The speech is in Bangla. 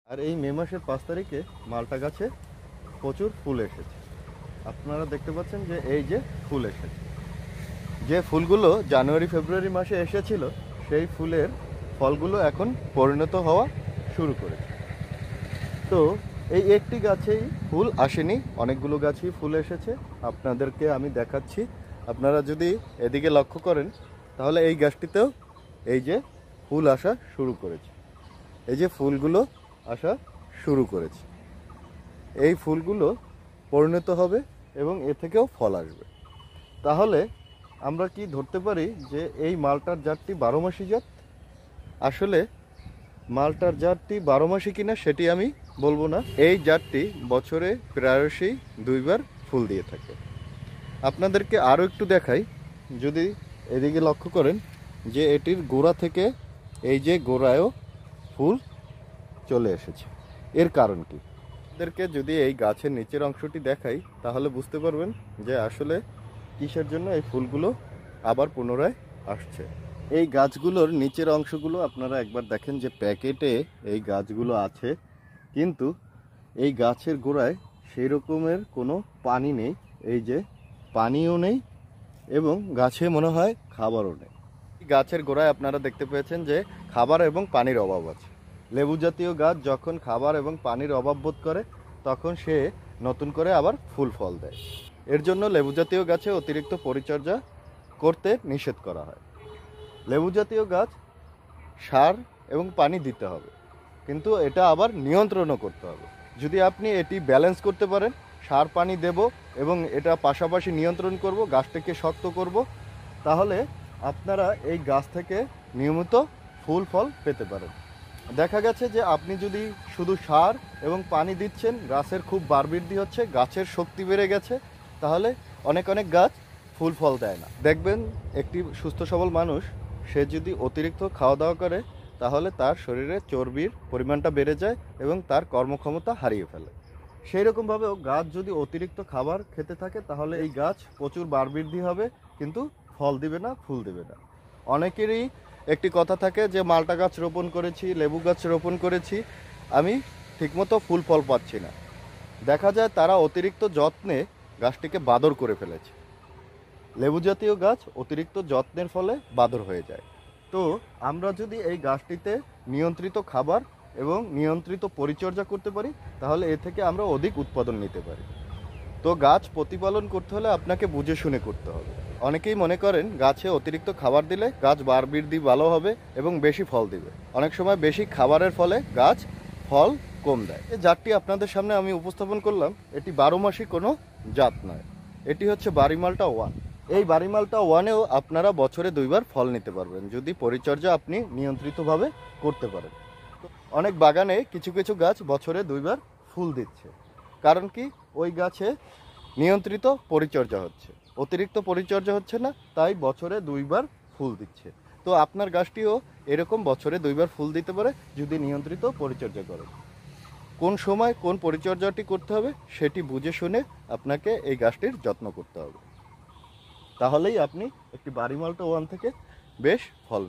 আর এই মে মাসের 5 তারিখে মালটা গাছে প্রচুর ফুল এসেছে। আপনারা দেখতে পাচ্ছেন যে এই যে ফুল এসেছে, যে ফুলগুলো জানুয়ারি ফেব্রুয়ারি মাসে এসেছিল সেই ফুলের ফলগুলো এখন পরিণত হওয়া শুরু করেছে। তো এই একটি গাছেই ফুল আসেনি, অনেকগুলো গাছেই ফুল এসেছে। আপনাদেরকে আমি দেখাচ্ছি। আপনারা যদি এদিকে লক্ষ্য করেন তাহলে এই গাছটিতেও এই যে ফুল আসা শুরু করেছে, এই যে ফুলগুলো আসা শুরু করেছে। এই ফুলগুলো পরিণত হবে এবং এ থেকেও ফল আসবে। তাহলে আমরা কি ধরতে পারি যে এই মালটার জাতটি 12 মাসি জাত? আসলে মালটার জাতটি 12 মাসি কিনা সেটি আমি বলবো না। এই জাতটি বছরে প্রায়শই 2বার ফুল দিয়ে থাকে। আপনাদেরকে আরও একটু দেখাই, যদি এদিকে লক্ষ্য করেন যে এটির গোড়া থেকে এই যে গোড়ায়ও ফুল চলে এসেছে। এর কারণ কি? আপনাদেরকে যদি এই গাছের নিচের অংশটি দেখাই তাহলে বুঝতে পারবেন যে আসলে কিসের জন্য এই ফুলগুলো আবার পুনরায় আসছে। এই গাছগুলোর নিচের অংশগুলো আপনারা একবার দেখেন যে প্যাকেটে এই গাছগুলো আছে, কিন্তু এই গাছের গোড়ায় সেই রকমের কোনো পানি নেই। এই যে পানিও নেই এবং গাছে মনে হয় খাবারও নেই। গাছের গোড়ায় আপনারা দেখতে পেয়েছেন যে খাবার এবং পানির অভাব আছে। লেবু জাতীয় গাছ যখন খাবার এবং পানির অভাব বোধ করে তখন সে নতুন করে আবার ফুল ফল দেয়। এর জন্য লেবু জাতীয় গাছে অতিরিক্ত পরিচর্যা করতে নিষেধ করা হয়। লেবু জাতীয় গাছ সার এবং পানি দিতে হবে, কিন্তু এটা আবার নিয়ন্ত্রণও করতে হবে। যদি আপনি এটি ব্যালেন্স করতে পারেন, সার পানি দেব এবং এটা পাশাপাশি নিয়ন্ত্রণ করব, গাছটাকে শক্ত করব, তাহলে আপনারা এই গাছ থেকে নিয়মিত ফুল ফল পেতে পারেন। দেখা গেছে যে আপনি যদি শুধু সার এবং পানি দিচ্ছেন, গাছের খুব বাড়বৃদ্ধি হচ্ছে, গাছের শক্তি বেড়ে গেছে, তাহলে অনেক গাছ ফুল ফল দেয় না। দেখবেন একটি সুস্থ সবল মানুষ সে যদি অতিরিক্ত খাওয়া দাওয়া করে তাহলে তার শরীরে চর্বির পরিমাণটা বেড়ে যায় এবং তার কর্মক্ষমতা হারিয়ে ফেলে। সেই রকমভাবেও গাছ যদি অতিরিক্ত খাবার খেতে থাকে তাহলে এই গাছ প্রচুর বাড়বৃদ্ধি হবে, কিন্তু ফল দিবে না, ফুল দেবে না। অনেকেরই একটি কথা থাকে যে মালটা গাছ রোপণ করেছি, লেবু গাছ রোপণ করেছি, আমি ঠিকমতো ফুল ফল পাচ্ছি না। দেখা যায় তারা অতিরিক্ত যত্নে গাছটিকে বাদর করে ফেলেছে। লেবু জাতীয় গাছ অতিরিক্ত যত্নের ফলে বাদর হয়ে যায়। তো আমরা যদি এই গাছটিতে নিয়ন্ত্রিত খাবার এবং নিয়ন্ত্রিত পরিচর্যা করতে পারি তাহলে এ থেকে আমরা অধিক উৎপাদন নিতে পারি। তো গাছ প্রতিপালন করতে হলে আপনাকে বুঝে শুনে করতে হবে। অনেকেই মনে করেন গাছে অতিরিক্ত খাবার দিলে গাছ বাড়বৃদ্ধি ভালো হবে এবং বেশি ফল দিবে। অনেক সময় বেশি খাবারের ফলে গাছ ফল কম দেয়। এই জাতটি আপনাদের সামনে আমি উপস্থাপন করলাম, এটি 12 মাসি কোনো জাত নয়, এটি হচ্ছে বাড়িমালটা 1। এই বাড়িমালটা 1-এও আপনারা বছরে 2বার ফল নিতে পারবেন যদি পরিচর্যা আপনি নিয়ন্ত্রিতভাবে করতে পারেন। অনেক বাগানে কিছু কিছু গাছ বছরে 2বার ফুল দিচ্ছে, কারণ কি? ওই গাছে নিয়ন্ত্রিত পরিচর্যা হচ্ছে, অতিরিক্ত পরিচর্যা হচ্ছে না, তাই বছরে 2বার ফুল দিচ্ছে। তো আপনার গাছটিও এরকম বছরে 2বার ফুল দিতে পারে যদি নিয়ন্ত্রিত পরিচর্যা করে। কোন সময় কোন পরিচর্যাটি করতে হবে সেটি বুঝে শুনে আপনাকে এই গাছটির যত্ন করতে হবে, তাহলেই আপনি একটি বাড়িমালটা 1 থেকে বেশ ফল নেবেন।